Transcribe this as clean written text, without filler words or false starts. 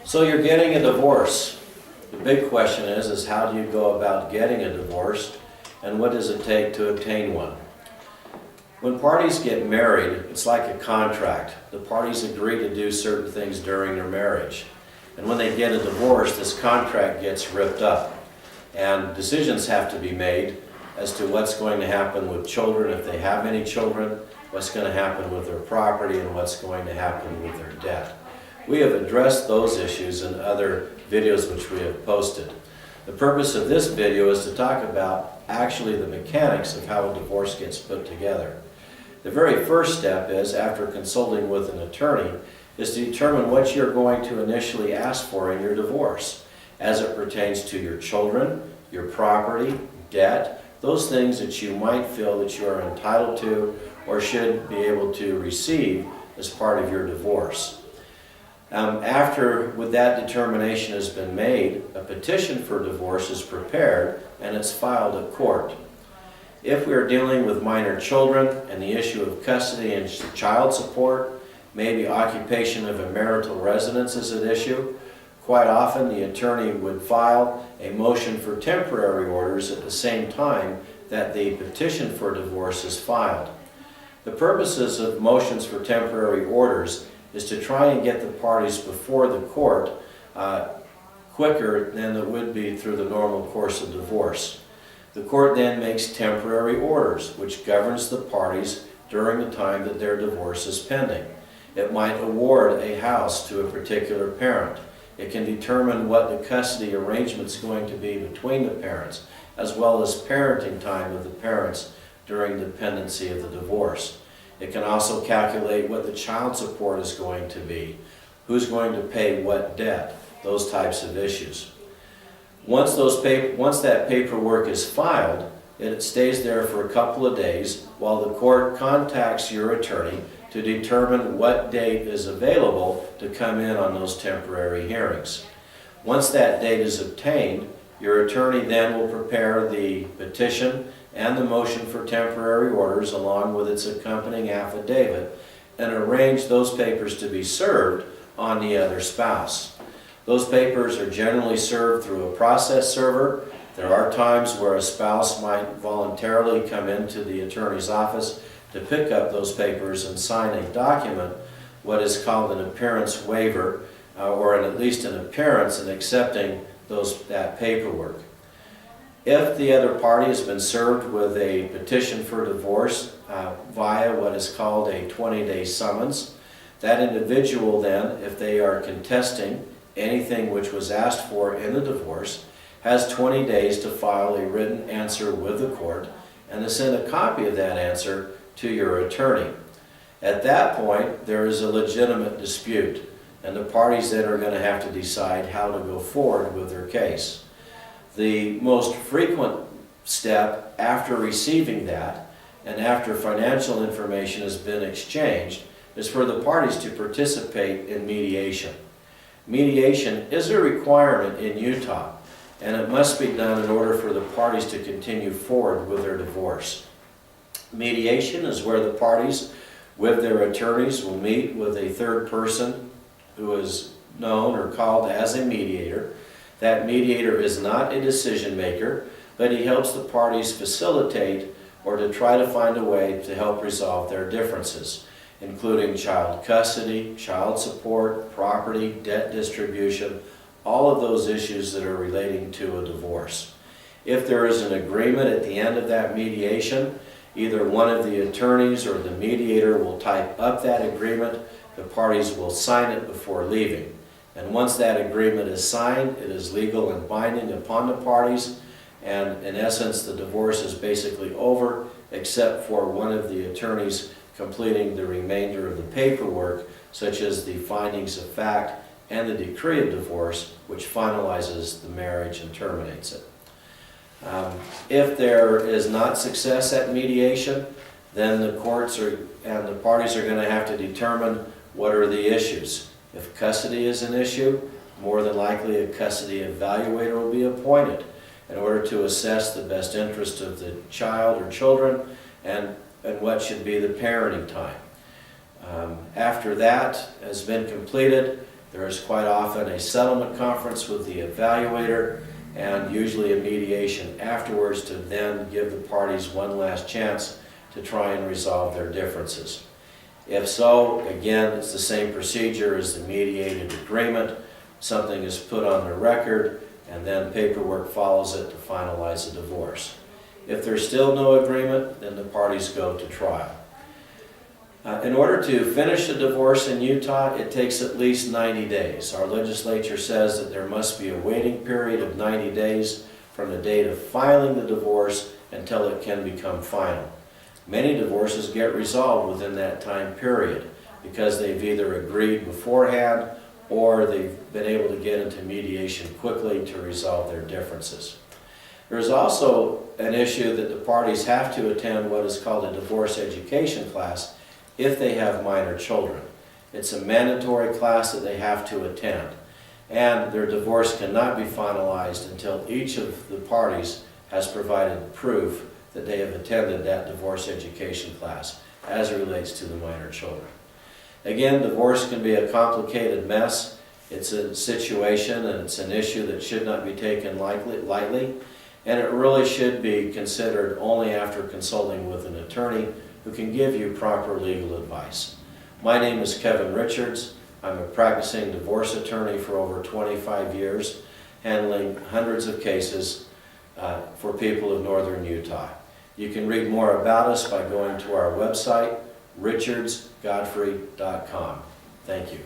So you're getting a divorce. The big question is how do you go about getting a divorce, and what does it take to obtain one? When parties get married, it's like a contract. The parties agree to do certain things during their marriage. And when they get a divorce, this contract gets ripped up. And decisions have to be made as to what's going to happen with children, if they have any children, what's going to happen with their property, and what's going to happen with their debt. We have addressed those issues in other videos which we have posted. The purpose of this video is to talk about actually the mechanics of how a divorce gets put together. The very first step is, after consulting with an attorney, is to determine what you're going to initially ask for in your divorce as it pertains to your children, your property, debt, those things that you might feel that you are entitled to or should be able to receive as part of your divorce. With that determination has been made, a petition for divorce is prepared and it's filed at court. If we are dealing with minor children and the issue of custody and child support, maybe occupation of a marital residence is an issue, quite often the attorney would file a motion for temporary orders at the same time that the petition for divorce is filed. The purposes of motions for temporary orders is to try and get the parties before the court quicker than it would be through the normal course of divorce. The court then makes temporary orders, which governs the parties during the time that their divorce is pending. It might award a house to a particular parent. It can determine what the custody arrangement is going to be between the parents, as well as parenting time of the parents during the pendency of the divorce. It can also calculate what the child support is going to be, who's going to pay what debt, those types of issues. Once that paperwork is filed, it stays there for a couple of days while the court contacts your attorney to determine what date is available to come in on those temporary hearings. Once that date is obtained, your attorney then will prepare the petition and the motion for temporary orders along with its accompanying affidavit and arrange those papers to be served on the other spouse. Those papers are generally served through a process server. There are times where a spouse might voluntarily come into the attorney's office to pick up those papers and sign a document, what is called an appearance waiver, or at least an appearance in accepting that paperwork. If the other party has been served with a petition for divorce via what is called a 20-day summons, that individual then, if they are contesting anything which was asked for in the divorce, has 20 days to file a written answer with the court and to send a copy of that answer to your attorney. At that point, there is a legitimate dispute, and the parties then are going to have to decide how to go forward with their case. The most frequent step after receiving that and after financial information has been exchanged is for the parties to participate in mediation. Mediation is a requirement in Utah, and it must be done in order for the parties to continue forward with their divorce. Mediation is where the parties with their attorneys will meet with a third person who is known or called as a mediator. That mediator is not a decision maker, but he helps the parties facilitate or to try to find a way to help resolve their differences, including child custody, child support, property, debt distribution, all of those issues that are relating to a divorce. If there is an agreement at the end of that mediation, either one of the attorneys or the mediator will type up that agreement. The parties will sign it before leaving. And once that agreement is signed, it is legal and binding upon the parties, and in essence the divorce is basically over, except for one of the attorneys completing the remainder of the paperwork, such as the findings of fact and the decree of divorce, which finalizes the marriage and terminates it. If there is not success at mediation, then the courts and the parties are going to have to determine what are the issues. If custody is an issue, more than likely a custody evaluator will be appointed in order to assess the best interest of the child or children and what should be the parenting time. After that has been completed, There is quite often a settlement conference with the evaluator and usually a mediation afterwards to then give the parties one last chance to try and resolve their differences. If so, again, it's the same procedure as the mediated agreement. Something is put on the record, and then paperwork follows it to finalize the divorce. If there's still no agreement, then the parties go to trial. In order to finish a divorce in Utah, it takes at least 90 days. Our legislature says that there must be a waiting period of 90 days from the date of filing the divorce until it can become final. Many divorces get resolved within that time period because they've either agreed beforehand or they've been able to get into mediation quickly to resolve their differences. There's also an issue that the parties have to attend what is called a divorce education class if they have minor children. It's a mandatory class that they have to attend, and their divorce cannot be finalized until each of the parties has provided proof that they have attended that divorce education class as it relates to the minor children. Again, divorce can be a complicated mess. It's a situation and it's an issue that should not be taken lightly, and it really should be considered only after consulting with an attorney who can give you proper legal advice. My name is Kevin Richards. I'm a practicing divorce attorney for over 25 years, handling hundreds of cases for people of northern Utah. You can read more about us by going to our website, richardsgodfrey.com. Thank you.